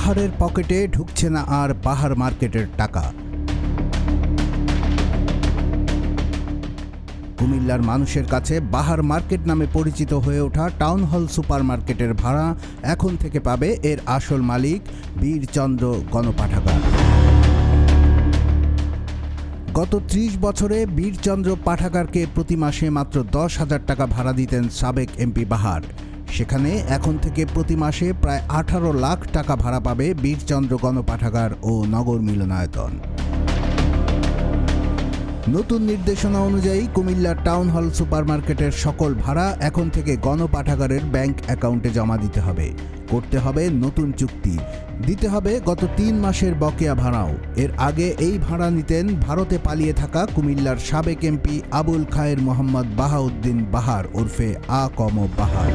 বাহারের পকেটে ঢুকছে না আর বাহার মার্কেটের টাকা। কুমিল্লার মানুষের কাছে বাহার মার্কেট নামে পরিচিত হয়ে ওঠা টাউন হল সুপার মার্কেটের ভাড়া এখন থেকে পাবে এর আসল মালিক বীরচন্দ্র গণপাঠাগার। গত ৩০ বছরে বীরচন্দ্র পাঠাগারকে প্রতি মাসে মাত্র ১০,০০০ টাকা ভাড়া দিতেন সাবেক এমপি বাহার। সেখানে এখন থেকে প্রতি মাসে প্রায় ১৮ লাখ টাকা ভাড়া পাবে বীরচন্দ্র গণপাঠাগার ও নগর মিলনায়তন। নতুন নির্দেশনা অনুযায়ী কুমিল্লার টাউন হল সুপারমার্কেটের সকল ভাড়া এখন থেকে গণপাঠাগারের ব্যাংক অ্যাকাউন্টে জমা দিতে হবে। করতে হবে নতুন চুক্তি, দিতে হবে গত ৩ মাসের বকেয়া ভাড়াও। এর আগে এই ভাড়া নিতেন ভারতে পালিয়ে থাকা কুমিল্লার সাবেক এমপি আবুল খায়ের মোহাম্মদ বাহাউদ্দিন বাহার ওরফে আ কম বাহার।